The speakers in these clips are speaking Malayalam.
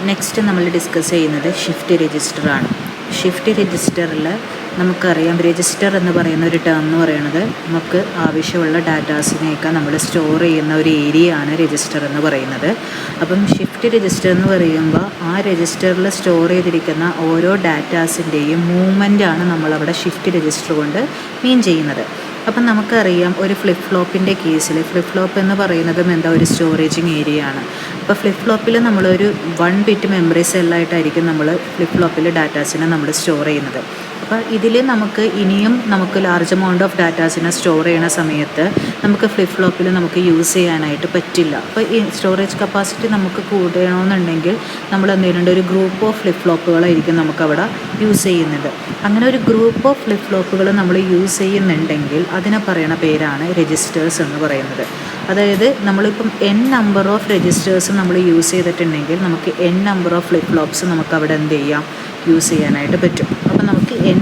നെക്സ്റ്റ് നമ്മൾ ഡിസ്കസ് ചെയ്യുന്നത് ഷിഫ്റ്റ് രജിസ്റ്ററാണ്. ഷിഫ്റ്റ് രജിസ്റ്ററിൽ നമുക്കറിയാം, രജിസ്റ്റർ എന്ന് പറയുന്ന ഒരു ടേം എന്ന് പറയുന്നത് നമുക്ക് ആവശ്യമുള്ള ഡാറ്റാസിനെയൊക്കെ നമ്മൾ സ്റ്റോർ ചെയ്യുന്ന ഒരു ഏരിയയാണ് രജിസ്റ്റർ എന്ന് പറയുന്നത്. അപ്പം ഷിഫ്റ്റ് രജിസ്റ്റർ എന്ന് പറയുമ്പോൾ ആ രജിസ്റ്ററിൽ സ്റ്റോർ ചെയ്തിരിക്കുന്ന ഓരോ ഡാറ്റാസിൻ്റെയും മൂവ്മെൻറ്റാണ് നമ്മളവിടെ ഷിഫ്റ്റ് രജിസ്റ്റർ കൊണ്ട് മീൻ ചെയ്യുന്നത്. അപ്പം നമുക്കറിയാം, ഒരു ഫ്ലിപ്പ് ഫ്ലോപ്പിൻ്റെ കേസിൽ ഫ്ലിപ്പ് ഫ്ലോപ്പ് എന്ന് പറയുന്നതും എന്താ, ഒരു സ്റ്റോറേജിങ് ഏരിയ ആണ്. അപ്പോൾ ഫ്ലിപ്പ് ഫ്ലോപ്പിൽ നമ്മളൊരു 1 ബിറ്റ് മെമ്മറി സെല്ലായിട്ടായിരിക്കും നമ്മൾ ഫ്ലിപ്പ് ഫ്ലോപ്പിൽ ഡാറ്റാസിനെ നമ്മൾ സ്റ്റോർ ചെയ്യുന്നത്. അപ്പോൾ ഇതിൽ നമുക്ക് ലാർജ് എമൗണ്ട് ഓഫ് ഡാറ്റാസിനെ സ്റ്റോർ ചെയ്യുന്ന സമയത്ത് നമുക്ക് ഫ്ലിപ്പ് ഫ്ലോപ്പിൽ നമുക്ക് യൂസ് ചെയ്യാനായിട്ട് പറ്റില്ല. അപ്പോൾ ഈ സ്റ്റോറേജ് കപ്പാസിറ്റി നമുക്ക് കൂടണമെന്നുണ്ടെങ്കിൽ നമ്മൾ എന്തെയ്യുന്നുണ്ട്, ഒരു ഗ്രൂപ്പ് ഓഫ് ഫ്ലിപ്പ് ഫ്ലോപ്പുകളായിരിക്കും നമുക്കവിടെ യൂസ് ചെയ്യുന്നത്. അങ്ങനെ ഒരു ഗ്രൂപ്പ് ഓഫ് ഫ്ലിപ്പ് ഫ്ലോപ്പുകൾ നമ്മൾ യൂസ് ചെയ്യുന്നുണ്ടെങ്കിൽ അതിനെ പറയുന്ന പേരാണ് രജിസ്റ്റേഴ്സ് എന്ന് പറയുന്നത്. അതായത് നമ്മളിപ്പം n നമ്പർ ഓഫ് രജിസ്റ്റേഴ്സ് നമ്മൾ യൂസ് ചെയ്തിട്ടുണ്ടെങ്കിൽ നമുക്ക് n number of flip flops നമുക്ക് അവിടെ എന്ത് ചെയ്യാം, യൂസ് ചെയ്യാനായിട്ട് പറ്റും. അപ്പോൾ നമുക്ക് n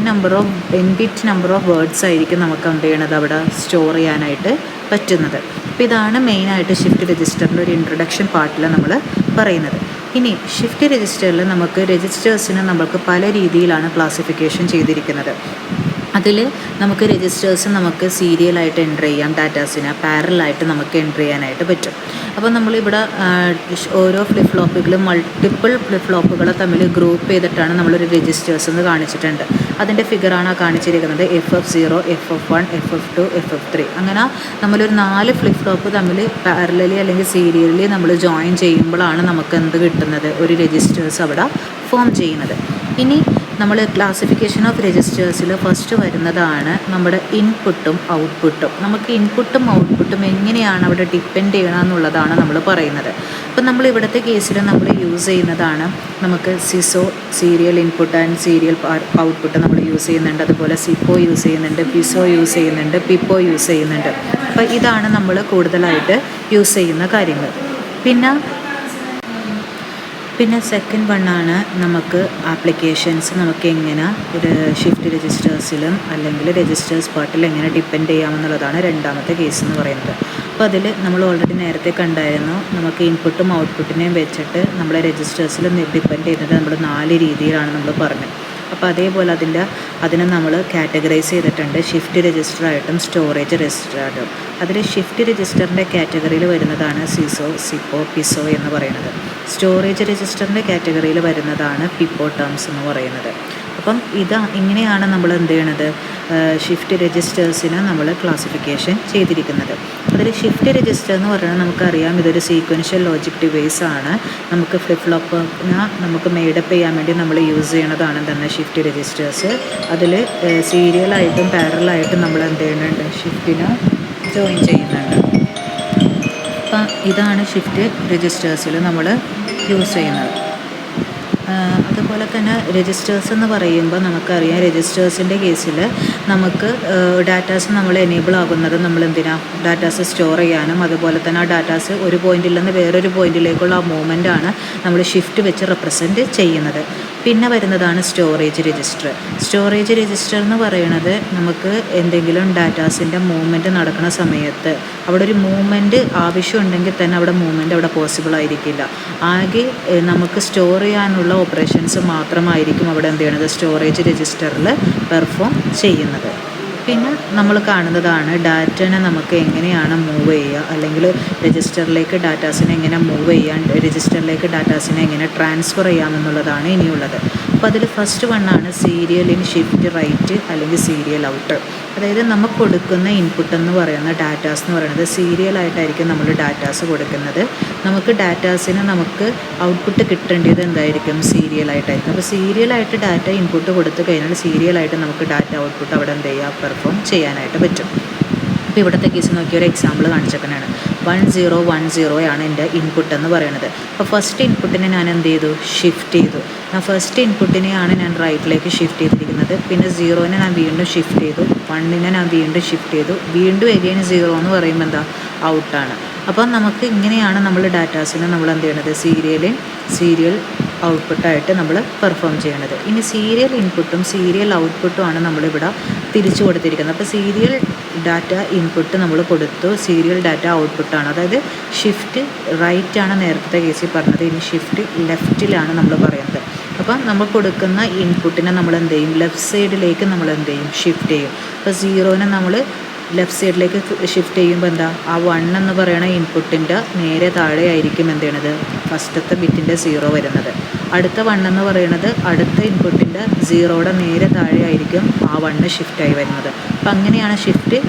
bit number of words ആയിരിക്കും നമുക്ക് എന്ത് ചെയ്യണത്, അവിടെ സ്റ്റോർ ചെയ്യാനായിട്ട് പറ്റുന്നത്. അപ്പോൾ ഇതാണ് മെയിനായിട്ട് ഷിഫ്റ്റ് രജിസ്റ്ററിൻ്റെ ഒരു ഇൻട്രൊഡക്ഷൻ പാർട്ടിൽ നമ്മൾ പറയുന്നത്. ഇനി ഷിഫ്റ്റ് രജിസ്റ്ററിൽ നമുക്ക് രജിസ്റ്റേഴ്സിനെ നമുക്ക് പല രീതിയിലാണ് ക്ലാസിഫിക്കേഷൻ ചെയ്തിരിക്കുന്നത്. അതിൽ നമുക്ക് രജിസ്റ്റേഴ്സ് നമുക്ക് സീരിയലായിട്ട് എൻ്റർ ചെയ്യാം, ഡാറ്റാസിനെ പാരലായിട്ട് നമുക്ക് എൻ്റർ ചെയ്യാനായിട്ട് പറ്റും. അപ്പോൾ നമ്മളിവിടെ ഓരോ ഫ്ലിപ്പ് ഫ്ലോപ്പുകളും മൾട്ടിപ്പിൾ ഫ്ലിപ്പ് ഫ്ലോപ്പുകളെ തമ്മിൽ ഗ്രൂപ്പ് ചെയ്തിട്ടാണ് നമ്മളൊരു രജിസ്റ്റേഴ്സ് എന്ന് കാണിച്ചിട്ടുണ്ട്. അതിൻ്റെ ഫിഗറാണ് കാണിച്ചിരിക്കുന്നത്. FF0, FF1, FF2, FF3. അങ്ങനെ നമ്മളൊരു 4 ഫ്ലിപ്പ് ഫ്ലോപ്പ് തമ്മിൽ പാരലലി അല്ലെങ്കിൽ സീരിയലി നമ്മൾ ജോയിൻ ചെയ്യുമ്പോഴാണ് നമുക്ക് എന്ത് കിട്ടുന്നത്, ഒരു രജിസ്റ്റേഴ്സ് അവിടെ ഫോം ചെയ്യുന്നത്. ഇനി നമ്മൾ ക്ലാസിഫിക്കേഷൻ ഓഫ് രജിസ്റ്റേഴ്സിൽ ഫസ്റ്റ് വരുന്നതാണ് നമ്മുടെ ഇൻപുട്ടും ഔട്ട്പുട്ടും. നമുക്ക് ഇൻപുട്ടും ഔട്ട്പുട്ടും എങ്ങനെയാണ് അവിടെ ഡിപ്പെൻഡ് ചെയ്യണം എന്നുള്ളതാണ് നമ്മൾ പറയുന്നത്. അപ്പം നമ്മൾ ഇവിടുത്തെ കേസിൽ നമ്മൾ യൂസ് ചെയ്യുന്നതാണ്, നമുക്ക് SISO serial input and serial output നമ്മൾ യൂസ് ചെയ്യുന്നുണ്ട്. അതുപോലെ സിപ്പോ യൂസ് ചെയ്യുന്നുണ്ട്, പിസോ യൂസ് ചെയ്യുന്നുണ്ട്, പിപ്പോ യൂസ് ചെയ്യുന്നുണ്ട്. അപ്പോൾ ഇതാണ് നമ്മൾ കൂടുതലായിട്ട് യൂസ് ചെയ്യുന്ന കാര്യങ്ങൾ. പിന്നെ സെക്കൻഡ് വണ്ണാണ് നമുക്ക് ആപ്ലിക്കേഷൻസ് നമുക്ക് എങ്ങനെ ഒരു ഷിഫ്റ്റ് രജിസ്റ്റേഴ്സിലും അല്ലെങ്കിൽ രജിസ്റ്റേഴ്സ് പാർട്ടിൽ എങ്ങനെ ഡിപ്പെൻഡ് ചെയ്യാമെന്നുള്ളതാണ് രണ്ടാമത്തെ കേസ് എന്ന് പറയുന്നത്. അപ്പോൾ അതിൽ നമ്മൾ ഓൾറെഡി നേരത്തെ കണ്ടായിരുന്നു, നമുക്ക് ഇൻപുട്ടും ഔട്ട്പുട്ടിനെയും വെച്ചിട്ട് നമ്മളെ രജിസ്റ്റേഴ്സിൽ ഡിപ്പെൻഡ് ചെയ്യുന്നത് നമ്മൾ 4 രീതിയിലാണ് നമ്മൾ പറഞ്ഞത്. അപ്പോൾ അതേപോലെ അതിനെ നമ്മൾ കാറ്റഗറൈസ് ചെയ്തിട്ടുണ്ട്, ഷിഫ്റ്റ് രജിസ്റ്ററായിട്ടും സ്റ്റോറേജ് രജിസ്റ്ററായിട്ടും. അതിൽ ഷിഫ്റ്റ് രജിസ്റ്ററിൻ്റെ കാറ്റഗറിയിൽ വരുന്നതാണ് സിസോ, സിപ്പോ, പിസോ എന്ന് പറയുന്നത്. സ്റ്റോറേജ് രജിസ്റ്ററിൻ്റെ കാറ്റഗറിയിൽ വരുന്നതാണ് പിപ്പോ ടേംസ് എന്ന് പറയുന്നത്. അപ്പം ഇങ്ങനെയാണ് നമ്മൾ എന്ത് ചെയ്യണത്, ഷിഫ്റ്റ് രജിസ്റ്റേഴ്സിനെ നമ്മൾ ക്ലാസിഫിക്കേഷൻ ചെയ്തിരിക്കുന്നത്. അതിൽ ഷിഫ്റ്റ് രജിസ്റ്റർ എന്ന് പറഞ്ഞാൽ നമുക്കറിയാം, ഇതൊരു സീക്വൻഷ്യൽ ലോജിക് ഡിവൈസ് ആണ്. നമുക്ക് ഫ്ലിപ്പ് ഫ്ലോപ്പിനെ നമുക്ക് മെയ്ഡപ്പ് ചെയ്യാൻ വേണ്ടി നമ്മൾ യൂസ് ചെയ്യണതാണ് തന്നെ ഷിഫ്റ്റ് രജിസ്റ്റേഴ്സ്. അതിൽ സീരിയലായിട്ടും പാരലായിട്ടും നമ്മൾ എന്ത് ചെയ്യുന്നുണ്ട്, ഷിഫ്റ്റിനെ ജോയിൻ ചെയ്യുന്നുണ്ട്. അപ്പം ഇതാണ് ഷിഫ്റ്റ് രജിസ്റ്റേഴ്സിൽ നമ്മൾ യൂസ് ചെയ്യുന്നത്. അതുപോലെ തന്നെ രജിസ്റ്റേഴ്സ് എന്ന് പറയുമ്പോൾ നമുക്കറിയാം, രജിസ്റ്റേഴ്സിൻ്റെ കേസിൽ നമുക്ക് ഡാറ്റാസ് നമ്മൾ എനേബിൾ ആകുന്നത് നമ്മൾ ഡാറ്റാസ് സ്റ്റോർ ചെയ്യാനും അതുപോലെ തന്നെ ആ ഡാറ്റാസ് ഒരു പോയിന്റിൽ നിന്ന് വേറൊരു പോയിന്റിലേക്കുള്ള ആ മൂവ്മെൻറ്റാണ് നമ്മൾ ഷിഫ്റ്റ് വെച്ച് റെപ്രസെൻറ്റ് ചെയ്യുന്നത്. പിന്നെ വരുന്നതാണ് സ്റ്റോറേജ് രജിസ്റ്റർ. സ്റ്റോറേജ് രജിസ്റ്റർ എന്ന് പറയുന്നത് നമുക്ക് എന്തെങ്കിലും ഡാറ്റാസിൻ്റെ മൂവ്മെൻറ്റ് നടക്കുന്ന സമയത്ത് അവിടെ ഒരു മൂവ്മെൻറ്റ് ആവശ്യമുണ്ടെങ്കിൽ തന്നെ അവിടെ മൂവ്മെൻറ്റ് അവിടെ പോസിബിൾ ആയിരിക്കില്ല. ആകെ നമുക്ക് സ്റ്റോർ ചെയ്യാനുള്ള ഓപ്പറേഷൻസ് മാത്രമായിരിക്കും അവിടെ എന്ത് ചെയ്യണത്, സ്റ്റോറേജ് രജിസ്റ്ററിൽ പെർഫോം ചെയ്യുന്നത്. പിന്നെ നമ്മൾ കാണുന്നതാണ് ഡാറ്റനെ നമുക്ക് എങ്ങനെയാണ് മൂവ് ചെയ്യുക, അല്ലെങ്കിൽ രജിസ്റ്ററിലേക്ക് ഡാറ്റാസിനെ എങ്ങനെ മൂവ് ചെയ്യാൻ, രജിസ്റ്ററിലേക്ക് ഡാറ്റാസിനെ എങ്ങനെ ട്രാൻസ്ഫർ ചെയ്യാമെന്നുള്ളതാണ് ഇനിയുള്ളത്. അപ്പോൾ അതിൽ ഫസ്റ്റ് വണ്ണാണ് സീരിയൽ ഇൻ ഷിഫ്റ്റ് റൈറ്റ് അല്ലെങ്കിൽ സീരിയൽ ഔട്ട്. അതായത് നമുക്ക് കൊടുക്കുന്ന ഇൻപുട്ട് എന്ന് പറയുന്ന ഡാറ്റാസ് എന്ന് പറയുന്നത് സീരിയലായിട്ടായിരിക്കും നമ്മൾ ഡാറ്റാസ് കൊടുക്കുന്നത്. നമുക്ക് ഡാറ്റാസിന് നമുക്ക് ഔട്ട്പുട്ട് കിട്ടേണ്ടത് എന്തായിരിക്കും, സീരിയലായിട്ടായിരിക്കും. അപ്പോൾ സീരിയലായിട്ട് ഡാറ്റ ഇൻപുട്ട് കൊടുത്തു കഴിഞ്ഞാൽ സീരിയലായിട്ട് നമുക്ക് ഡാറ്റ ഔട്ട്പുട്ട് അവിടെ എന്ത് ചെയ്യുക, പെർഫോം ചെയ്യാനായിട്ട് പറ്റും. അപ്പോൾ ഇവിടുത്തെ കേസ് നോക്കിയ ഒരു എക്സാമ്പിൾ കാണിച്ചേക്കാനാണ്. 1010 ആണ് എൻ്റെ ഇൻപുട്ട് എന്ന് പറയുന്നത്. അപ്പോൾ ഫസ്റ്റ് ഇൻപുട്ടിനെ ഞാൻ എന്ത് ചെയ്തു, ഷിഫ്റ്റ് ചെയ്തു. ഫസ്റ്റ് ഇൻപുട്ടിനെയാണ് ഞാൻ റൈറ്റിലേക്ക് ഷിഫ്റ്റ് ചെയ്തിരിക്കുന്നത്. പിന്നെ 0നെ ഞാൻ വീണ്ടും ഷിഫ്റ്റ് ചെയ്തു, 1നെ ഞാൻ വീണ്ടും ഷിഫ്റ്റ് ചെയ്തു, വീണ്ടും എഗെയിൻ 0 എന്ന് പറയുമ്പോൾ എന്താ, ഔട്ടാണ്. അപ്പോൾ നമുക്ക് ഇങ്ങനെയാണ് നമ്മൾ ഡാറ്റാസിനെ നമ്മൾ എന്ത് ചെയ്യണത്, സീരിയൽ ഔട്ട്പുട്ടായിട്ട് നമ്മൾ പെർഫോം ചെയ്യണത്. ഇനി സീരിയൽ ഇൻപുട്ടും സീരിയൽ ഔട്ട്പുട്ടും ആണ് നമ്മളിവിടെ തിരിച്ചു കൊടുത്തിരിക്കുന്നത്. അപ്പോൾ സീരിയൽ ഡാറ്റ ഇൻപുട്ട് നമ്മൾ കൊടുത്തു, സീരിയൽ ഡാറ്റ ഔട്ട്പുട്ടാണ്. അതായത് ഷിഫ്റ്റ് റൈറ്റാണ് നേരത്തെ കേസിൽ പറഞ്ഞത്, ഇനി ഷിഫ്റ്റ് ലെഫ്റ്റിലാണ് നമ്മൾ പറയുന്നത്. അപ്പം നമ്മൾ കൊടുക്കുന്ന ഇൻപുട്ടിനെ നമ്മൾ എന്ത് ചെയ്യും, ലെഫ്റ്റ് സൈഡിലേക്ക് നമ്മൾ എന്ത് ചെയ്യും, ഷിഫ്റ്റ് ചെയ്യും. അപ്പോൾ 0നെ നമ്മൾ ലെഫ്റ്റ് സൈഡിലേക്ക് ഷിഫ്റ്റ് ചെയ്യുമ്പോൾ എന്താ, ആ 1 എന്ന് പറയുന്ന ഇൻപുട്ടിൻ്റെ നേരെ താഴെ ആയിരിക്കും എന്ത് ചെയ്യണത്, ഫസ്റ്റത്തെ ബിറ്റിൻ്റെ 0 വരുന്നത്. അടുത്ത 1 എന്ന് പറയുന്നത് അടുത്ത ഇൻപുട്ടിൻ്റെ 0യുടെ നേരെ താഴെ ആയിരിക്കും ആ 1 ഷിഫ്റ്റായി വരുന്നത്. അപ്പം അങ്ങനെയാണ് ഷിഫ്റ്റ്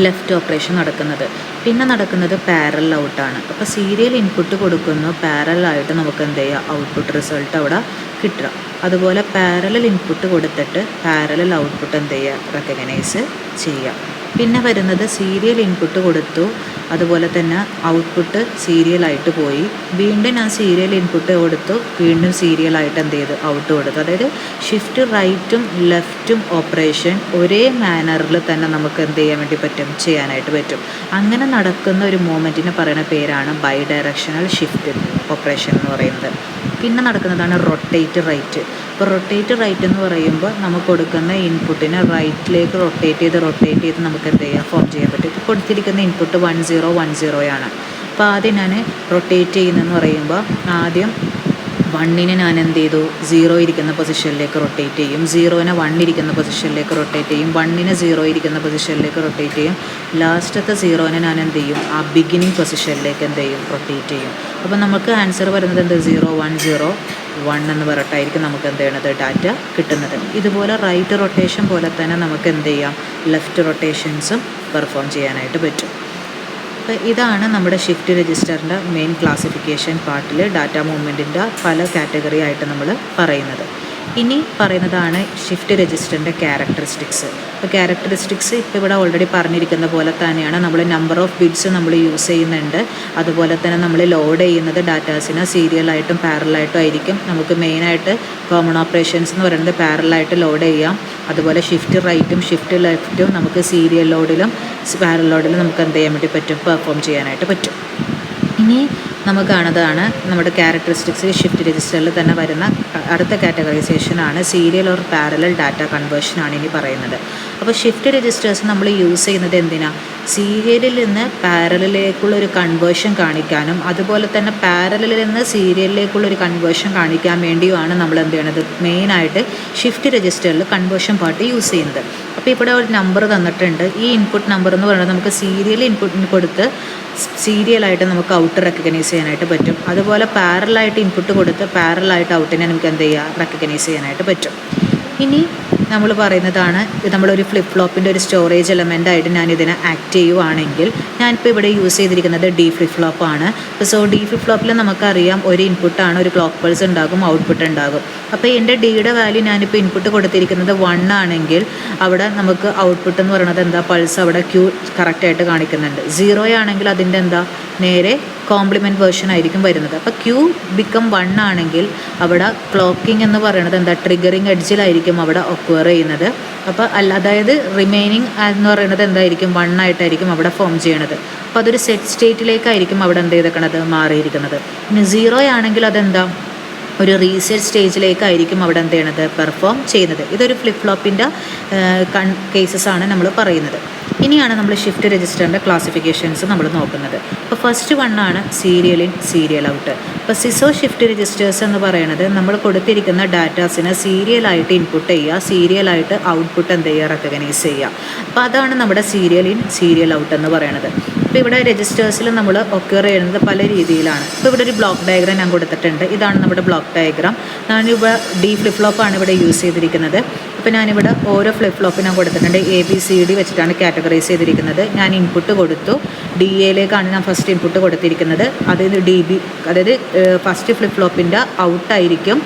ലെഫ്റ്റ് ഓപ്പറേഷൻ നടക്കുന്നത്. പിന്നെ നടക്കുന്നത് പാരലൽ ഔട്ടാണ്. അപ്പോൾ സീരിയൽ ഇൻപുട്ട് കൊടുക്കുന്നു, പാരലായിട്ട് നമുക്ക് എന്ത് ചെയ്യുക, ഔട്ട്പുട്ട് റിസൾട്ട് അവിടെ കിട്ടുക. അതുപോലെ പാരലൽ ഇൻപുട്ട് കൊടുത്തിട്ട് പാരലൽ ഔട്ട്പുട്ട് എന്ത് ചെയ്യുക, റെക്കഗ്നൈസ് ചെയ്യുക. പിന്നെ വരുന്നത് സീരിയൽ ഇൻപുട്ട് കൊടുത്തു, അതുപോലെ തന്നെ ഔട്ട്പുട്ട് സീരിയലായിട്ട് പോയി, വീണ്ടും ഞാൻ സീരിയൽ ഇൻപുട്ട് കൊടുത്തു, വീണ്ടും സീരിയലായിട്ട് എന്ത് ചെയ്തു, ഔട്ട് കൊടുത്തു. അതായത് ഷിഫ്റ്റ് റൈറ്റും ലെഫ്റ്റും ഓപ്പറേഷൻ ഒരേ മാനറിൽ തന്നെ നമുക്ക് എന്ത് ചെയ്യാൻ വേണ്ടി പറ്റും, ചെയ്യാനായിട്ട് പറ്റും. അങ്ങനെ നടക്കുന്ന ഒരു മൂവ്മെൻറ്റിന് പറയുന്ന പേരാണ് ബൈ ഡയറക്ഷണൽ ഷിഫ്റ്റ് ഓപ്പറേഷൻ എന്ന് പറയുന്നത്. പിന്നെ നടക്കുന്നതാണ് റൊട്ടേറ്റ് റൈറ്റ്. അപ്പോൾ റൊട്ടേറ്റ് റൈറ്റ് എന്ന് പറയുമ്പോൾ നമുക്ക് കൊടുക്കുന്ന ഇൻപുട്ടിനെ റൈറ്റിലേക്ക് റൊട്ടേറ്റ് ചെയ്ത് നമുക്ക് എന്ത് ചെയ്യാം, ഫോം ചെയ്യാൻ പറ്റും. ഇപ്പോൾ കൊടുത്തിരിക്കുന്ന ഇൻപുട്ട് 1010 ആണ്. അപ്പോൾ ആദ്യം ഞാൻ റൊട്ടേറ്റ് ചെയ്യുന്നതെന്ന് പറയുമ്പോൾ ആദ്യം 1നെ ഞാൻ എന്ത് ചെയ്തു, 0 ഇരിക്കുന്ന പൊസിഷനിലേക്ക് റൊട്ടേറ്റ് ചെയ്യും, 0നെ 1 ഇരിക്കുന്ന പൊസിഷനിലേക്ക് റൊട്ടേറ്റ് ചെയ്യും, 1നെ 0 ഇരിക്കുന്ന പൊസിഷനിലേക്ക് റൊട്ടേറ്റ് ചെയ്യും, ലാസ്റ്റത്തെ 0നെ ഞാൻ എന്ത് ചെയ്യും, ആ ബിഗിനിങ് പൊസിഷനിലേക്ക് എന്ത് ചെയ്യും, റൊട്ടേറ്റ് ചെയ്യും. അപ്പോൾ നമുക്ക് ആൻസർ വരുന്നത് എന്ത്, 0 1 എന്ന് പറഞ്ഞിട്ടായിരിക്കും നമുക്ക് എന്ത് ചെയ്യണത്, ഡാറ്റ കിട്ടുന്നത്. ഇതുപോലെ റൈറ്റ് റൊട്ടേഷൻ പോലെ തന്നെ നമുക്ക് എന്ത് ചെയ്യാം, ലെഫ്റ്റ് റൊട്ടേഷൻസും പെർഫോം ചെയ്യാനായിട്ട് പറ്റും. അപ്പോൾ ഇതാണ് നമ്മുടെ ഷിഫ്റ്റ് രജിസ്റ്ററിൻ്റെ മെയിൻ ക്ലാസിഫിക്കേഷൻ പാർട്ടിൽ ഡാറ്റ മൂവ്മെൻറ്റിൻ്റെ പല കാറ്റഗറി ആയിട്ട് നമ്മൾ പറയുന്നത്. ഇനി പറയുന്നതാണ് ഷിഫ്റ്റ് രജിസ്റ്ററിൻ്റെ ക്യാരക്ടറിസ്റ്റിക്സ്. അപ്പോൾ ക്യാരക്ടറിസ്റ്റിക്സ് ഇപ്പോൾ ഇവിടെ ഓൾറെഡി പറഞ്ഞിരിക്കുന്ന പോലെ തന്നെയാണ്. നമ്മൾ നമ്പർ ഓഫ് ബിറ്റ്സ് നമ്മൾ യൂസ് ചെയ്യുന്നുണ്ട്, അതുപോലെ തന്നെ നമ്മൾ ലോഡ് ചെയ്യുന്നത് ഡാറ്റാസിനെ സീരിയലായിട്ടും പാരലായിട്ടും ആയിരിക്കും. നമുക്ക് മെയിനായിട്ട് കോമൺ ഓപ്പറേഷൻസ് എന്ന് പറയുന്നത് പാരലായിട്ട് ലോഡ് ചെയ്യാം. അതുപോലെ ഷിഫ്റ്റ് റൈറ്റും ഷിഫ്റ്റ് ലെഫ്റ്റും നമുക്ക് സീരിയൽ ലോഡിലും പാരൽ ലോഡിലും നമുക്ക് എന്ത് ചെയ്യാൻ വേണ്ടി പറ്റും, പെർഫോം ചെയ്യാനായിട്ട് പറ്റും. ഇനി നമുക്ക് കാണുന്നതാണ് നമ്മുടെ ക്യാരക്ടറിസ്റ്റിക്സ് ഷിഫ്റ്റ് രജിസ്റ്ററിൽ തന്നെ വരുന്ന അടുത്ത കാറ്റഗറൈസേഷനാണ് സീരിയൽ ഓർ പാരലൽ ഡാറ്റ കൺവേർഷനാണ് ഇനി പറയുന്നത്. അപ്പോൾ ഷിഫ്റ്റ് രജിസ്റ്റേഴ്സ് നമ്മൾ യൂസ് ചെയ്യുന്നത് എന്തിനാണ്, സീരിയലിൽ നിന്ന് പാരലിലേക്കുള്ളൊരു കൺവേർഷൻ കാണിക്കാനും അതുപോലെ തന്നെ പാരലിൽ നിന്ന് സീരിയലിലേക്കുള്ളൊരു കൺവേർഷൻ കാണിക്കാൻ വേണ്ടിയുമാണ് നമ്മൾ എന്ത് ചെയ്യണത്, മെയിനായിട്ട് ഷിഫ്റ്റ് രജിസ്റ്ററിൽ കൺവേർഷൻ പാർട്ട് യൂസ് ചെയ്യുന്നത്. അപ്പോൾ ഇവിടെ ഒരു നമ്പർ തന്നിട്ടുണ്ട്. ഈ ഇൻപുട്ട് നമ്പർ എന്ന് പറയുന്നത് നമുക്ക് സീരിയൽ ഇൻപുട്ടിന് കൊടുത്ത് സീരിയലായിട്ട് നമുക്ക് ഔട്ട് റെക്കഗ്നൈസ് ചെയ്യാനായിട്ട് പറ്റും. അതുപോലെ പാരലായിട്ട് ഇൻപുട്ട് കൊടുത്ത് പാരലായിട്ട് ഔട്ടിനെ നമുക്ക് എന്ത് ചെയ്യുക, റെക്കഗ്നൈസ് ചെയ്യാനായിട്ട് പറ്റും. ഇനി നമ്മൾ പറയുന്നതാണ്, നമ്മളൊരു ഫ്ലിപ്പ് ഫ്ലോപ്പിൻ്റെ ഒരു സ്റ്റോറേജ് എലമെൻ്റായിട്ട് ഞാനിതിനെ ആക്ട് ചെയ്യുവാണെങ്കിൽ ഞാനിപ്പോൾ ഇവിടെ യൂസ് ചെയ്തിരിക്കുന്നത് ഡി ഫ്ലിപ്പ് ഫ്ലോപ്പാണ്. സോ ഡി ഫ്ലിപ്പ് ഫ്ലോപ്പിൽ നമുക്കറിയാം ഒരു ഇൻപുട്ടാണ്, ഒരു ക്ലോക്ക് പൾസ് ഉണ്ടാകും, ഔട്ട്പുട്ട് ഉണ്ടാകും. അപ്പോൾ എൻ്റെ ഡിയുടെ വാല്യൂ ഞാനിപ്പോൾ ഇൻപുട്ട് കൊടുത്തിരിക്കുന്നത് 1 ആണെങ്കിൽ അവിടെ നമുക്ക് ഔട്ട്പുട്ട് എന്ന് പറയുന്നത് എന്താ, പൾസ് അവിടെ ക്യൂ കറക്റ്റായിട്ട് കാണിക്കുന്നുണ്ട്. 0 ആണെങ്കിൽ അതിൻ്റെ എന്താ, നേരെ കോംപ്ലിമെൻറ്റ് വേർഷൻ ആയിരിക്കും വരുന്നത്. അപ്പോൾ ക്യൂ ബിക്കം 1 ആണെങ്കിൽ അവിടെ ക്ലോക്കിംഗ് എന്ന് പറയുന്നത് എന്താ, ട്രിഗറിങ് എഡ്ജിലായിരിക്കും അവിടെ ഒക്വയർ ചെയ്യുന്നത്. അപ്പോൾ അതായത് റിമൈനിങ് എന്ന് പറയുന്നത് എന്തായിരിക്കും, 1 ആയിട്ടായിരിക്കും അവിടെ ഫോം ചെയ്യണത്. അപ്പോൾ അതൊരു സെറ്റ് സ്റ്റേറ്റിലേക്കായിരിക്കും അവിടെ എന്ത് ചെയ്തേക്കണത്, മാറിയിരിക്കുന്നത്. ഇനി 0 ആണെങ്കിൽ അതെന്താ, ഒരു റീസെറ്റ് സ്റ്റേജിലേക്കായിരിക്കും അവിടെ എന്ത് ചെയ്യണത്, പെർഫോം ചെയ്യുന്നത്. ഇതൊരു ഫ്ലിപ്പ് ഫ്ലോപ്പിൻ്റെ കേസസാണ് നമ്മൾ പറയുന്നത്. ഇനിയാണ് നമ്മൾ ഷിഫ്റ്റ് രജിസ്റ്ററിൻ്റെ ക്ലാസിഫിക്കേഷൻസ് നമ്മൾ നോക്കുന്നത്. അപ്പോൾ ഫസ്റ്റ് 1 ആണ് സീരിയൽ ഇൻ സീരിയൽ ഔട്ട്. അപ്പോൾ സിസോ ഷിഫ്റ്റ് രജിസ്റ്റേഴ്സ് എന്ന് പറയുന്നത് നമ്മൾ കൊടുത്തിരിക്കുന്ന ഡാറ്റാസിനെ സീരിയലായിട്ട് ഇൻപുട്ട് ചെയ്യുക, സീരിയലായിട്ട് ഔട്ട്പുട്ട് എന്ത് ചെയ്യുക, റെക്കഗ്നൈസ് ചെയ്യുക. അപ്പോൾ അതാണ് നമ്മുടെ സീരിയൽ ഇൻ സീരിയൽ ഔട്ട് എന്ന് പറയുന്നത്. അപ്പോൾ ഇവിടെ രജിസ്റ്റേഴ്സിൽ നമ്മൾ ഒക്വയർ ചെയ്യുന്നത് പല രീതിയിലാണ്. ഇപ്പോൾ ഇവിടെ ഒരു ബ്ലോക്ക് ഡയഗ്രാം ഞാൻ കൊടുത്തിട്ടുണ്ട്. ഇതാണ് നമ്മുടെ ബ്ലോക്ക് ഡയഗ്രാം. ഞാനിവിടെ ഡി ഫ്ലിപ്പ് ഫ്ലോപ്പാണ് ഇവിടെ യൂസ് ചെയ്തിരിക്കുന്നത്. അപ്പോൾ ഞാനിവിടെ ഓരോ ഫ്ലിപ്പ് ഫ്ലോപ്പ് ഞാൻ കൊടുത്തിട്ടുണ്ട്. ABCD വെച്ചിട്ടാണ് കാറ്റഗറൈസ് ചെയ്തിരിക്കുന്നത്. ഞാൻ ഇൻപുട്ട് കൊടുത്തു, DAയിലേക്കാണ് ഞാൻ ഫസ്റ്റ് ഇൻപുട്ട് കൊടുത്തിരിക്കുന്നത്. അതായത് DB, അതായത് ഫസ്റ്റ് ഫ്ലിപ്പ് ഫ്ലോപ്പിൻ്റെ ഔട്ടായിരിക്കും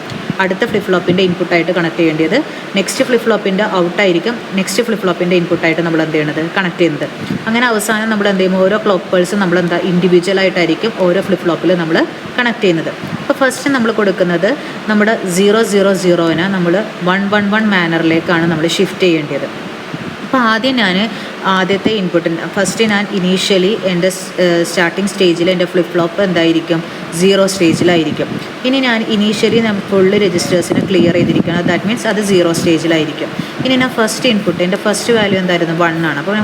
അടുത്ത ഫ്ലിപ്പ് ഫ്ലോപ്പിൻ്റെ ഇൻപുട്ടായിട്ട് കണക്ട് ചെയ്യേണ്ടത്. നെക്സ്റ്റ് ഫ്ലിപ്പ് ഫ്ലോപ്പിൻ്റെ ഔട്ടായിരിക്കും നെക്സ്റ്റ് ഫ്ലിപ്പ് ഫ്ലോപ്പിൻ്റെ ഇൻപുട്ടായിട്ട് നമ്മൾ എന്ത് ചെയ്യണത്, കണക്ട് ചെയ്യുന്നത്. അങ്ങനെ അവസാനം നമ്മൾ എന്ത് ചെയ്യും, ഓരോ ക്ലോക്ക് പൾസും നമ്മൾ എന്താ ഇൻഡിവിജ്വലായിട്ടായിരിക്കും ഓരോ ഫ്ലിപ്പ് ഫ്ലോപ്പിൽ നമ്മൾ കണക്ട് ചെയ്യുന്നത്. അപ്പോൾ ഫസ്റ്റ് നമ്മൾ കൊടുക്കുന്നത് നമ്മുടെ 000നെ നമ്മൾ 111 മാനറിലേക്കാണ് നമ്മൾ ഷിഫ്റ്റ് ചെയ്യേണ്ടത്. അപ്പോൾ ആദ്യം ഞാൻ ആദ്യത്തെ ഇൻപുട്ടിന് ഫസ്റ്റ് ഞാൻ ഇനീഷ്യലി എൻ്റെ സ്റ്റാർട്ടിങ് സ്റ്റേജിൽ എൻ്റെ ഫ്ലിപ്പ് ഫ്ലോപ്പ് എന്തായിരിക്കും 0 സ്റ്റേജിലായിരിക്കും. ഇനി ഞാൻ ഇനീഷ്യലി ഫുള്ള് രജിസ്റ്റേഴ്സിന് ക്ലിയർ ചെയ്തിരിക്കണം. ദാറ്റ് മീൻസ് അത് 0 സ്റ്റേജിലായിരിക്കും. ഇനി ഞാൻ ഫസ്റ്റ് ഇൻപുട്ട് എൻ്റെ ഫസ്റ്റ് വാല്യൂ എന്തായിരുന്നു 1 ആണ്. അപ്പോൾ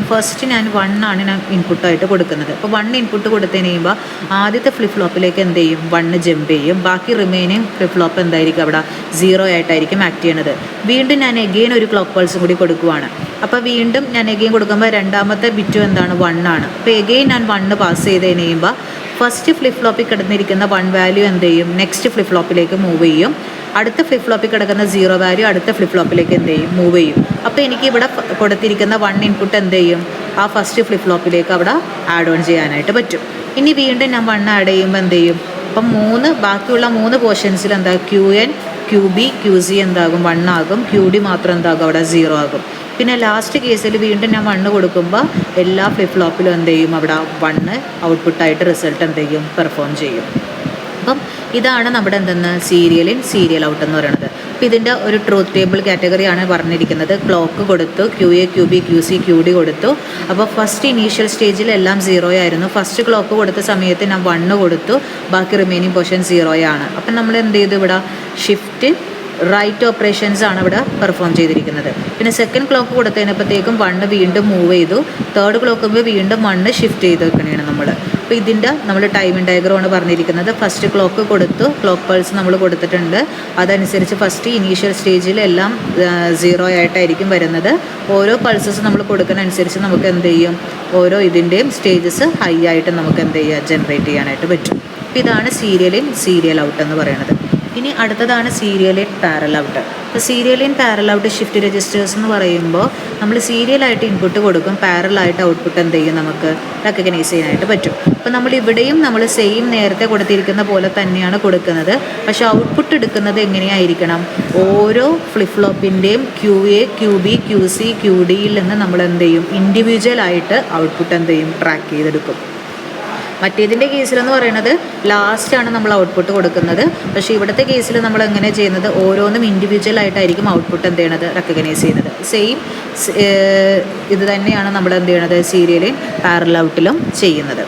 ഞാൻ 1 ആണ് ഞാൻ ഇൻപുട്ടായിട്ട് കൊടുക്കുന്നത്. അപ്പോൾ 1 ഇൻപുട്ട് കൊടുത്തതിന് കഴിയുമ്പോൾ ആദ്യത്തെ ഫ്ലിപ്പ് ഫ്ലോപ്പിലേക്ക് എന്ത് ചെയ്യും 1 ജമ്പ് ചെയ്യും. ബാക്കി റിമൈനിങ് ഫ്ലിപ്പ് ഫ്ലോപ്പ് എന്തായിരിക്കും അവിടെ 0 ആയിട്ടായിരിക്കും ആക്ട് ചെയ്യണത്. വീണ്ടും ഞാൻ എഗെയിൻ ഒരു ക്ലോക്ക് പൾസും കൂടി കൊടുക്കുവാണ്. അപ്പോൾ വീണ്ടും ഞാൻ എഗെയിൻ കൊടുക്കുമ്പോൾ രണ്ടാമത്തെ ബിറ്റും എന്താണ് 1 ആണ്. അപ്പോൾ എഗെയിൻ ഞാൻ 1 പാസ് ചെയ്ത് കഴിയുമ്പോൾ ഫസ്റ്റ് ഫ്ലിപ്പ് ഫ്ലോപ്പിൽ കിടന്നിരിക്കുന്ന 1 വാല്യൂ എന്ത് ചെയ്യും നെക്സ്റ്റ് ഫ്ലിപ്പ് ഫ്ലോപ്പിലേക്ക് മൂവ് ചെയ്യും. അടുത്ത ഫ്ലിപ്പ് ഫ്ലോപ്പിൽ കിടക്കുന്ന 0 വാല്യൂ അടുത്ത ഫ്ലിപ്പ് ഫ്ലോപ്പിലേക്ക് എന്ത് ചെയ്യും മൂവ് ചെയ്യും. അപ്പോൾ എനിക്ക് ഇവിടെ കൊടുത്തിരിക്കുന്ന 1 ഇൻപുട്ട് എന്ത് ചെയ്യും ആ ഫസ്റ്റ് ഫ്ലിപ്പ് ഫ്ലോപ്പിലേക്ക് അവിടെ ആഡ് ഓൺ ചെയ്യാനായിട്ട് പറ്റും. ഇനി വീണ്ടും ഞാൻ 1 ആഡ് ചെയ്യുമ്പോൾ എന്ത് ചെയ്യും അപ്പം ബാക്കിയുള്ള 3 പോർഷൻസിൽ എന്താ QN QB QC എന്താകും 1 ആകും. QD മാത്രം എന്താകും അവിടെ 0 ആകും. പിന്നെ ലാസ്റ്റ് കേസിൽ വീണ്ടും ഞാൻ 1 കൊടുക്കുമ്പോൾ എല്ലാ ഫ്ലിപ്പ് ഫ്ലോപ്പിലും എന്ത് ചെയ്യും അവിടെ 1 ഔട്ട്പുട്ടായിട്ട് റിസൾട്ട് എന്ത് ചെയ്യും പെർഫോം ചെയ്യും. അപ്പം ഇതാണ് നമ്മുടെ സീരിയൽ ഇൻ സീരിയൽ ഔട്ട് എന്ന് പറയുന്നത്. അപ്പോൾ ഇതിൻ്റെ ഒരു ട്രൂത്ത് ടേബിൾ കാറ്റഗറിയാണ് പറഞ്ഞിരിക്കുന്നത്. ക്ലോക്ക് കൊടുത്തു, QA QB QC QD കൊടുത്തു. അപ്പോൾ ഫസ്റ്റ് ഇനീഷ്യൽ സ്റ്റേജിൽ എല്ലാം 0 ആയിരുന്നു. ഫസ്റ്റ് ക്ലോക്ക് കൊടുത്ത സമയത്ത് ഞാൻ 1 കൊടുത്തു, ബാക്കി റിമൈനിങ് പോർഷൻ 0 ആണ്. അപ്പം നമ്മൾ എന്ത് ചെയ്തു ഇവിടെ ഷിഫ്റ്റ് റൈറ്റ് ഓപ്പറേഷൻസ് ആണ് ഇവിടെ പെർഫോം ചെയ്തിരിക്കുന്നത്. പിന്നെ സെക്കൻഡ് ക്ലോക്ക് കൊടുത്തതിനപ്പോഴത്തേക്കും 1 വീണ്ടും മൂവ് ചെയ്തു. തേർഡ് ക്ലോക്കുമ്പോൾ വീണ്ടും 1 ഷിഫ്റ്റ് ചെയ്ത് വെക്കണതാണ് നമ്മൾ. അപ്പോൾ ഇതിൻ്റെ നമ്മൾ ടൈമിംഗ് ഡയഗ്രമാണ് പറഞ്ഞിരിക്കുന്നത്. ഫസ്റ്റ് ക്ലോക്ക് കൊടുത്തു, ക്ലോക്ക് പൾസ് നമ്മൾ കൊടുത്തിട്ടുണ്ട്. അതനുസരിച്ച് ഫസ്റ്റ് ഇനീഷ്യൽ സ്റ്റേജിൽ എല്ലാം 0 ആയിട്ടായിരിക്കും വരുന്നത്. ഓരോ പൾസസ് നമ്മൾ കൊടുക്കുന്നതനുസരിച്ച് നമുക്ക് എന്ത് ചെയ്യും ഓരോ ഇതിൻ്റെയും സ്റ്റേജസ് ഹൈ ആയിട്ട് നമുക്ക് എന്ത് ചെയ്യുക ജനറേറ്റ് ചെയ്യാനായിട്ട് പറ്റും. അപ്പോൾ ഇതാണ് സീരിയൽ ഇൻ സീരിയൽ ഔട്ട് എന്ന് പറയുന്നത്. ഇനി അടുത്തതാണ് സീരിയൽ ഇൻ പാരലൽ ഔട്ട്. അപ്പോൾ serial in parallel out shift registers എന്ന് പറയുമ്പോൾ നമ്മൾ സീരിയലായിട്ട് ഇൻപുട്ട് കൊടുക്കും, പാരലായിട്ട് ഔട്ട്പുട്ട് എന്ത് ചെയ്യും നമുക്ക് റെക്കഗ്നൈസ് ചെയ്യാനായിട്ട് പറ്റും. അപ്പോൾ നമ്മൾ ഇവിടെയും നമ്മൾ സെയിം നേരത്തെ കൊടുത്തിരിക്കുന്ന പോലെ തന്നെയാണ് കൊടുക്കുന്നത്. പക്ഷേ ഔട്ട്പുട്ട് എടുക്കുന്നത് എങ്ങനെയായിരിക്കണം ഓരോ ഫ്ലിപ്പ് ഫ്ലോപ്പിൻ്റെയും QA QB QC QDയിൽ നിന്ന് നമ്മൾ എന്ത് ചെയ്യും ഇൻഡിവിജ്വലായിട്ട് ഔട്ട്പുട്ട് എന്ത് ചെയ്യും ട്രാക്ക് ചെയ്തെടുക്കും. മറ്റേതിൻ്റെ കേസിലെന്ന് പറയുന്നത് ലാസ്റ്റാണ് നമ്മൾ ഔട്ട്പുട്ട് കൊടുക്കുന്നത്. പക്ഷേ ഇവിടുത്തെ കേസിൽ നമ്മൾ എങ്ങനെ ചെയ്യുന്നത് ഓരോന്നും ഇൻഡിവിജ്വലായിട്ടായിരിക്കും ഔട്ട്പുട്ട് എന്ത് ചെയ്യണത് റെക്കഗ്നൈസ് ചെയ്യുന്നത്. സെയിം ഇത് തന്നെയാണ് നമ്മൾ എന്ത് ചെയ്യണത് സീരിയലിൻ പാരലൽ ഔട്ടിലും ചെയ്യുന്നത്.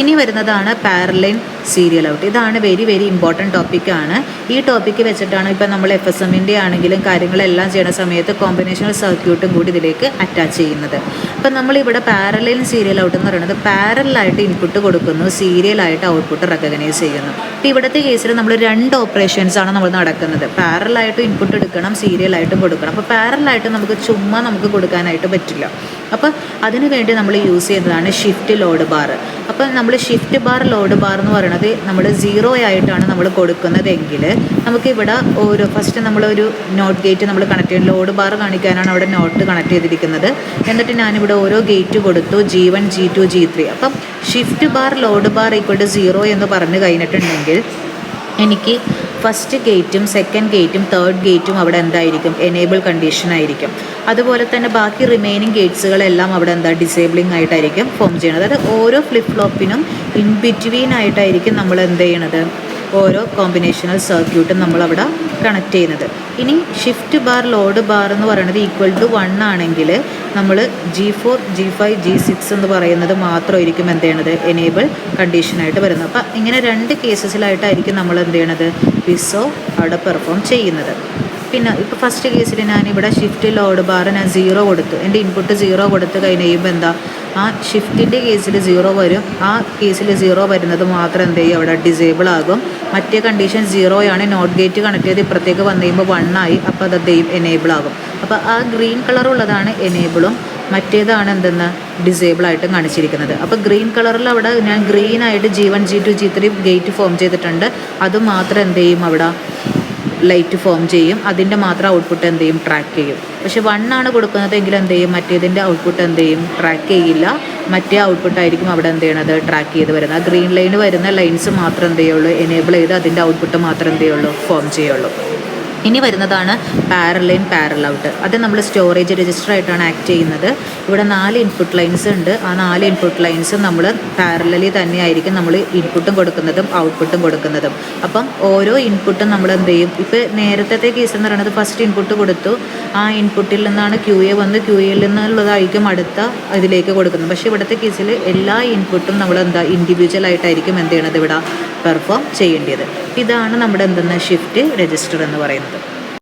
ഇനി വരുന്നതാണ് പാരലൽ സീരിയൽ ഔട്ട്. ഇതാണ് വെരി വെരി ഇമ്പോർട്ടൻറ്റ് ടോപ്പിക്കാണ്. ഈ ടോപ്പിക്ക് വെച്ചിട്ടാണ് ഇപ്പോൾ നമ്മൾ FSMൻ്റെ ആണെങ്കിലും കാര്യങ്ങളെല്ലാം ചെയ്യുന്ന സമയത്ത് കോമ്പിനേഷണൽ സർക്യൂട്ടും കൂടി ഇതിലേക്ക് അറ്റാച്ച് ചെയ്യുന്നത്. അപ്പം നമ്മളിവിടെ പാരലൽ സീരിയൽ ഔട്ട് എന്ന് പറയുന്നത് പാരലായിട്ട് ഇൻപുട്ട് കൊടുക്കുന്നു, സീരിയലായിട്ട് ഔട്ട്പുട്ട് റെക്കഗ്നൈസ് ചെയ്യുന്നു. അപ്പോൾ ഇവിടുത്തെ കേസിൽ നമ്മൾ 2 ഓപ്പറേഷൻസാണ് നമ്മൾ നടക്കുന്നത്. പാരലായിട്ട് ഇൻപുട്ട് എടുക്കണം, സീരിയലായിട്ടും കൊടുക്കണം. അപ്പോൾ പാരലായിട്ട് നമുക്ക് കൊടുക്കാനായിട്ട് പറ്റില്ല. അപ്പോൾ അതിനു വേണ്ടി നമ്മൾ യൂസ് ചെയ്യുന്നതാണ് ഷിഫ്റ്റ് ലോഡ് ബാർ. അപ്പോൾ നമ്മൾ ഷിഫ്റ്റ് ബാർ ലോഡ് ബാർ എന്ന് പറയുന്നത് നമ്മൾ 0 ആയിട്ടാണ് നമ്മൾ കൊടുക്കുന്നതെങ്കിൽ നമുക്കിവിടെ ഫസ്റ്റ് നമ്മളൊരു നോട്ട് ഗേറ്റ് നമ്മൾ കണക്ട് ചെയ്യും. ലോഡ് ബാർ കാണിക്കാനാണ് അവിടെ നോട്ട് കണക്ട് ചെയ്തിരിക്കുന്നത്. എന്നിട്ട് ഞാനിവിടെ ഓരോ ഗേറ്റ് കൊടുത്തു G1 G2 G3. അപ്പം shift bar load bar equal to 0 എന്ന് പറഞ്ഞു കഴിഞ്ഞിട്ടുണ്ടെങ്കിൽ എനിക്ക് ഫസ്റ്റ് ഗേറ്റും സെക്കൻഡ് ഗേറ്റും തേർഡ് ഗേറ്റും അവിടെ എന്തായിരിക്കും എനേബിൾ കണ്ടീഷൻ ആയിരിക്കും. അതുപോലെ തന്നെ ബാക്കി റിമൈനിങ് ഗേറ്റ്സുകളെല്ലാം അവിടെ ഡിസേബിളിംഗ് ആയിട്ടായിരിക്കും ഫോം ചെയ്യണത്. അതായത് ഓരോ ഫ്ലിപ്പ് ഫ്ലോപ്പിനും ഇൻ ബിറ്റ്വീൻ ആയിട്ടായിരിക്കും നമ്മൾ എന്ത് ചെയ്യണത് ഓരോ കോമ്പിനേഷണൽ സർക്യൂട്ടും നമ്മളവിടെ കണക്ട് ചെയ്യുന്നത്. ഇനി ഷിഫ്റ്റ് ബാർ ലോഡ് ബാർ എന്ന് പറയുന്നത് ഈക്വൽ ടു 1 ആണെങ്കിൽ നമ്മൾ G4 G5 G6 എന്ന് പറയുന്നത് മാത്രമായിരിക്കും എന്ത് ചെയ്യണത് എനേബിൾ കണ്ടീഷനായിട്ട് വരുന്നത്. അപ്പം ഇങ്ങനെ 2 കേസസിലായിട്ടായിരിക്കും നമ്മൾ എന്ത് ചെയ്യണത് പിസോ അവിടെ പെർഫോം ചെയ്യുന്നത്. പിന്നെ ഇപ്പോൾ ഫസ്റ്റ് കേസിൽ ഞാനിവിടെ ഷിഫ്റ്റ് ലോഡ് ബാർ ഞാൻ 0 കൊടുത്തു, എൻ്റെ ഇൻപുട്ട് 0 കൊടുത്ത് കഴിഞ്ഞ് കഴിയുമ്പോൾ എന്താ ആ ഷിഫ്റ്റിൻ്റെ കേസിൽ 0 വരും. ആ കേസിൽ 0 വരുന്നത് മാത്രം എന്ത് ചെയ്യും അവിടെ ഡിസേബിൾ ആകും. മറ്റേ കണ്ടീഷൻ 0 ആണ്. നോട്ട് ഗേറ്റ് കണക്ട് ചെയ്ത് ഇപ്പുറത്തേക്ക് വന്നു കഴിയുമ്പോൾ 1 ആയി. അപ്പോൾ അത് എനേബിൾ ആകും. അപ്പോൾ ആ ഗ്രീൻ കളറുള്ളതാണ് എനേബിളും മറ്റേതാണ് ഡിസേബിളായിട്ടും കാണിച്ചിരിക്കുന്നത്. അപ്പോൾ ഗ്രീൻ കളറിൽ അവിടെ ഞാൻ ഗ്രീനായിട്ട് G1 G2 G3 gate form ചെയ്തിട്ടുണ്ട്. അതുമാത്രം എന്ത് ചെയ്യും അവിടെ ലൈറ്റ് ഫോം ചെയ്യും. അതിൻ്റെ മാത്രം ഔട്ട്പുട്ട് എന്ത് ചെയ്യും ട്രാക്ക് ചെയ്യും. പക്ഷേ 1 ആണ് കൊടുക്കുന്നതെങ്കിൽ എന്ത് ചെയ്യും മറ്റേതിൻ്റെ ഔട്ട്പുട്ട് എന്ത് ചെയ്യും ട്രാക്ക് ചെയ്യില്ല. മറ്റേ ഔട്ട്പുട്ടായിരിക്കും അവിടെ എന്ത് ചെയ്യണത് ട്രാക്ക് ചെയ്ത് വരുന്നത്. ആ ഗ്രീൻ ലൈന് വരുന്ന ലൈൻസ് മാത്രം എന്ത് ചെയ്യുള്ളൂ എനേബിൾ ചെയ്ത് അതിൻ്റെ ഔട്ട്പുട്ട് മാത്രം എന്ത് ചെയ്യുള്ളൂ ഫോം ചെയ്യുള്ളൂ. ഇനി വരുന്നതാണ് പാരലൽ ഇൻ പാരലൽ ഔട്ട്. അത് നമ്മൾ സ്റ്റോറേജ് രജിസ്റ്റർ ആയിട്ടാണ് ആക്ട് ചെയ്യുന്നത്. ഇവിടെ 4 ഇൻപുട്ട് ലൈൻസ് ഉണ്ട്. ആ 4 ഇൻപുട്ട് ലൈൻസും നമ്മൾ പാരലലി തന്നെയായിരിക്കും നമ്മൾ ഇൻപുട്ടും കൊടുക്കുന്നതും ഔട്ട്പുട്ടും കൊടുക്കുന്നതും. അപ്പം ഓരോ ഇൻപുട്ടും നമ്മൾ എന്ത് ചെയ്യും, ഇപ്പോൾ നേരത്തെ കേസ് എന്ന് പറയുന്നത് ഫസ്റ്റ് ഇൻപുട്ട് കൊടുത്തു, ആ ഇൻപുട്ടിൽ നിന്നാണ് QA വന്ന് QAയിൽ നിന്നുള്ളതായിരിക്കും അടുത്ത ഇതിലേക്ക് കൊടുക്കുന്നത്. പക്ഷേ ഇവിടുത്തെ കേസിൽ എല്ലാ ഇൻപുട്ടും നമ്മൾ ഇൻഡിവിജ്വൽ ആയിട്ടായിരിക്കും എന്ത് ചെയ്യണത് ഇവിടെ പെർഫോം ചെയ്യേണ്ടത്. ഇതാണ് നമ്മുടെ ഷിഫ്റ്റ് രജിസ്റ്റർ എന്ന് പറയുന്നത്.